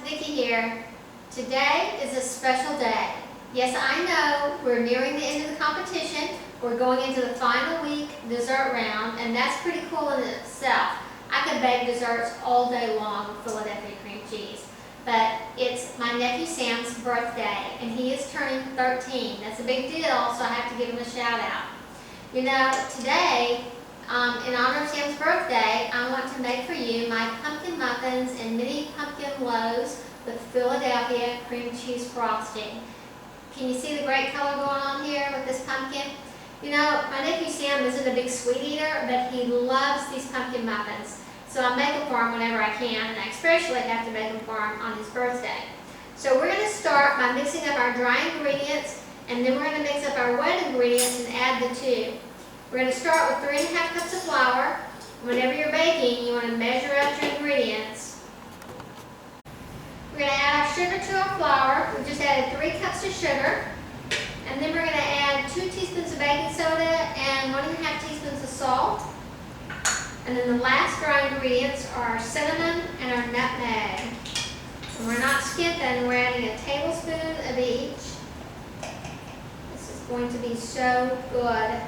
Vicki here. Today is a special day. Yes, I know we're nearing the end of the competition. We're going into the final week dessert round, and that's pretty cool in itself. I could bake desserts all day long with Philadelphia cream cheese. But it's my nephew Sam's birthday, and he is turning 13. That's a big deal, so I have to give him a shout out. You know, today, in honor of Sam's birthday, I want to make for you my pumpkin muffins and mini pumpkin loaves with Philadelphia cream cheese frosting. Can you see the great color going on here with this pumpkin? You know, my nephew Sam isn't a big sweet eater, but he loves these pumpkin muffins. So I make them for him whenever I can, and I especially have to make them for him on his birthday. So we're going to start by mixing up our dry ingredients, and then we're going to mix up our wet ingredients and add the two. We're going to start with 3½ cups of flour. Whenever you're baking, you want to measure out your ingredients. We're going to add our sugar to our flour. We just added 3 cups of sugar. And then we're going to add 2 teaspoons of baking soda and 1½ teaspoons of salt. And then the last dry ingredients are our cinnamon and our nutmeg. And we're not skipping, we're adding a tablespoon of each. This is going to be so good.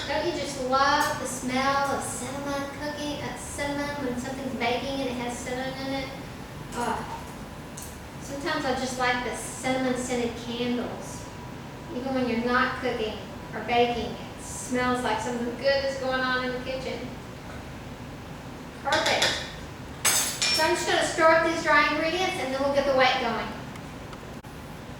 Don't you just love the smell of cinnamon cooking, cinnamon when something's baking and it has cinnamon in it? Oh. Sometimes I just like the cinnamon scented candles. Even when you're not cooking or baking, it smells like something good is going on in the kitchen. Perfect. So I'm just going to stir up these dry ingredients and then we'll get the weight going.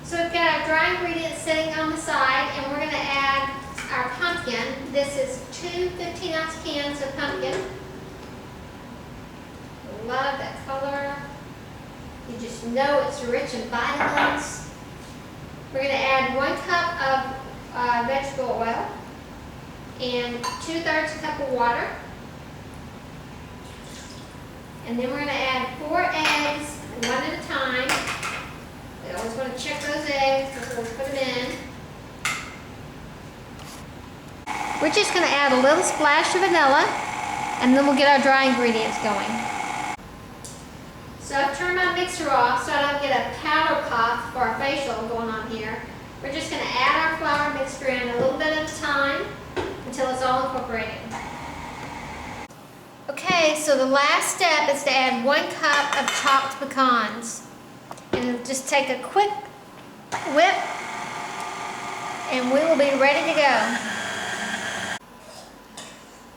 So we've got our dry ingredients sitting on the side, and we're going to add our pumpkin. This is 2 15-ounce cans of pumpkin. Love that color. You just know it's rich in vitamins. We're going to add 1 cup of vegetable oil and 2/3 cup of water. And then we're going to add 4 eggs, one at a time. We always want to check those eggs before we put them in. We're just going to add a little splash of vanilla, and then we'll get our dry ingredients going. So I've turned my mixer off so I don't get a powder puff for our facial going on here. We're just going to add our flour mixture in a little bit at a time until it's all incorporated. Okay, so the last step is to add 1 cup of chopped pecans. And just take a quick whip and we will be ready to go.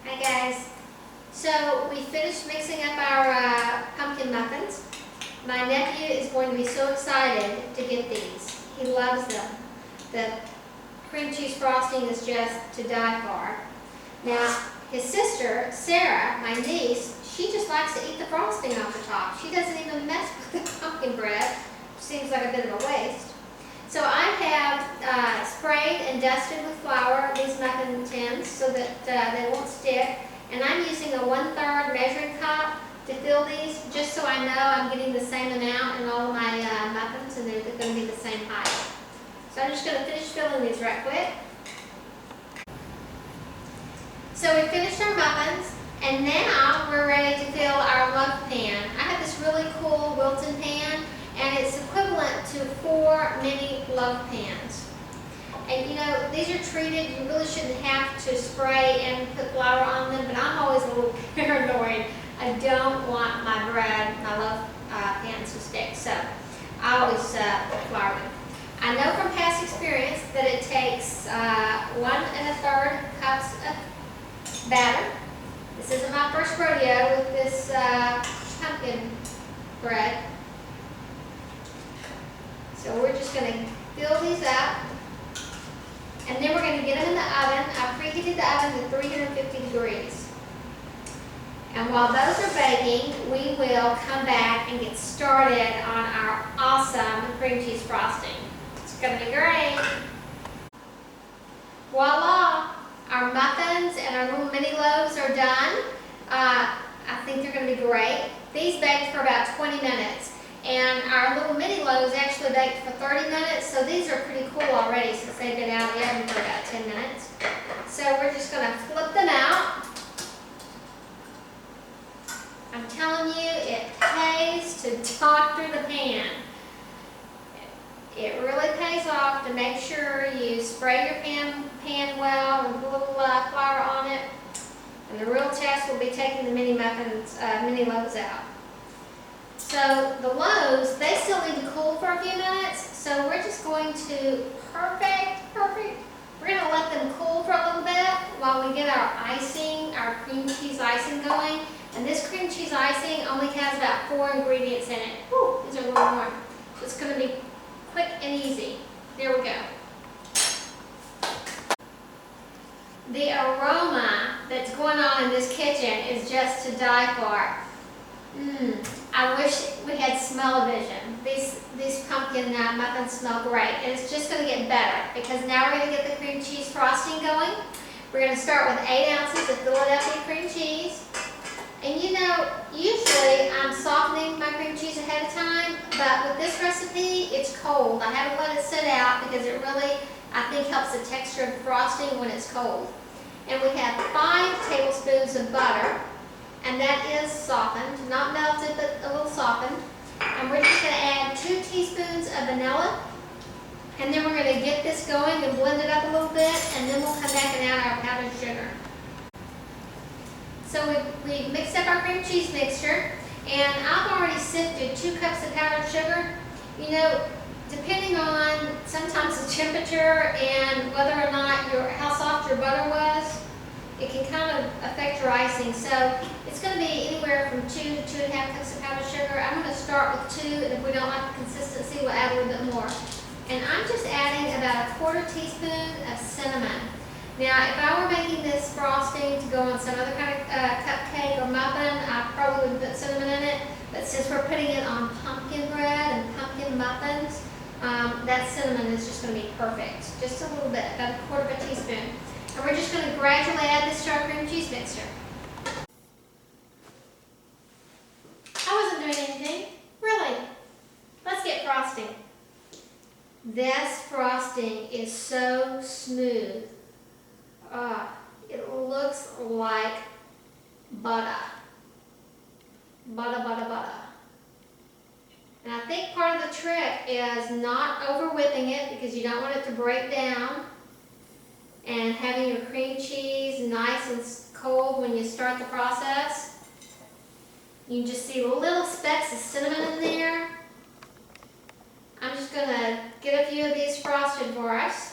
Hi guys. So we finished mixing up our pumpkin muffins. My nephew is going to be so excited to get these. He loves them. The cream cheese frosting is just to die for. Now, his sister, Sarah, my niece, she just likes to eat the frosting off the top. She doesn't even mess with the pumpkin bread. Seems like a bit of a waste. So I have sprayed and dusted with flour these muffin tins so that they won't stick. And I'm using a 1/3 measuring cup to fill these, just so I know I'm getting the same amount in all of my muffins, and they're going to be the same height. So I'm just going to finish filling these right quick. So we finished our muffins, and now we're ready to fill our loaf pan. I have this really cool Wilton pan, and it's equivalent to 4 mini loaf pans. And you know, these are treated, you really shouldn't have to spray and put flour on them, but I'm always a little paranoid. I don't want my bread, my loaf pans to stick, so I always put flour in. I know from past experience that it takes 1 1/3 cups of batter. This isn't my first rodeo with this pumpkin bread. So we're just going to fill these up. And then we're going to get them in the oven. I preheated the oven to 350 degrees. And while those are baking, we will come back and get started on our awesome cream cheese frosting. It's going to be great. Voila! Our muffins and our little mini loaves are done. I think they're going to be great. These baked for about 20 minutes. And our little mini loaves actually baked for 30 minutes, so these are pretty cool already since they've been out of the oven for about 10 minutes. So we're just going to flip them out. I'm telling you, it pays to talk through the pan. It really pays off to make sure you spray your pan well and put a little flour on it. And the real test will be taking the mini loaves out. So the loaves, they still need to cool for a few minutes. So we're just going to, perfect. We're going to let them cool for a little bit while we get our icing, our cream cheese icing going. And this cream cheese icing only has about 4 ingredients in it. Whew, these are a little warm. So it's going to be quick and easy. There we go. The aroma that's going on in this kitchen is just to die for. I wish we had smell-o-vision. These pumpkin muffins smell great, and it's just going to get better because now we're going to get the cream cheese frosting going. We're going to start with 8 ounces of Philadelphia cream cheese. And you know, usually I'm softening my cream cheese ahead of time, but with this recipe, it's cold. I haven't let it sit out because it really, I think, helps the texture of the frosting when it's cold. And we have 5 tablespoons of butter, and that is softened, not melted, but a little softened. And we're just going to add 2 teaspoons of vanilla, and then we're going to get this going and blend it up a little bit, and then we'll come back and add our powdered sugar. So we mixed up our cream cheese mixture, and I've already sifted 2 cups of powdered sugar. You know, depending on sometimes the temperature and whether or not how soft your butter was, it can kind of affect your icing. So it's going to be anywhere from 2 to 2.5 cups of powdered sugar. I'm going to start with 2, and if we don't like the consistency, we'll add a little bit more. And I'm just adding about 1/4 teaspoon of cinnamon. Now, if I were making this frosting to go on some other kind of cupcake or muffin, I probably would put cinnamon in it. But since we're putting it on pumpkin bread and pumpkin muffins, that cinnamon is just going to be perfect. Just a little bit, about 1/4 teaspoon. And we're just going to gradually add this to our cream cheese mixture. I wasn't doing anything. Really. Let's get frosting. This frosting is so smooth. It looks like butter. Butter. And I think part of the trick is not over whipping it because you don't want it to break down, and having your cream cheese nice and cold when you start the process. You can just see little specks of cinnamon in there. I'm just going to get a few of these frosted for us.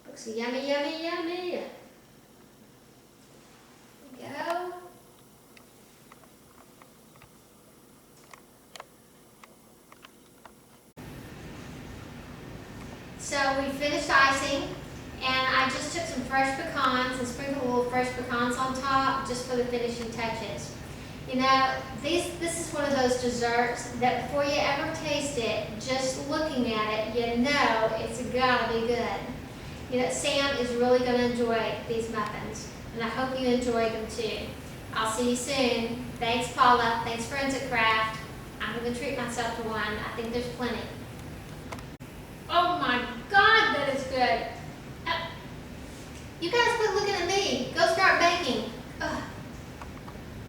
Looks yummy. There we go. So we finished icing, and I just took some fresh pecans and sprinkled a little fresh pecans on top just for the finishing touches. You know, this is one of those desserts that before you ever taste it, just looking at it, you know it's gotta be good. You know, Sam is really gonna enjoy these muffins, and I hope you enjoy them too. I'll see you soon. Thanks, Paula. Thanks, Friends at Craft. I'm gonna treat myself to one. I think there's plenty. Oh my God, that is good. You guys quit looking at me. Go start baking.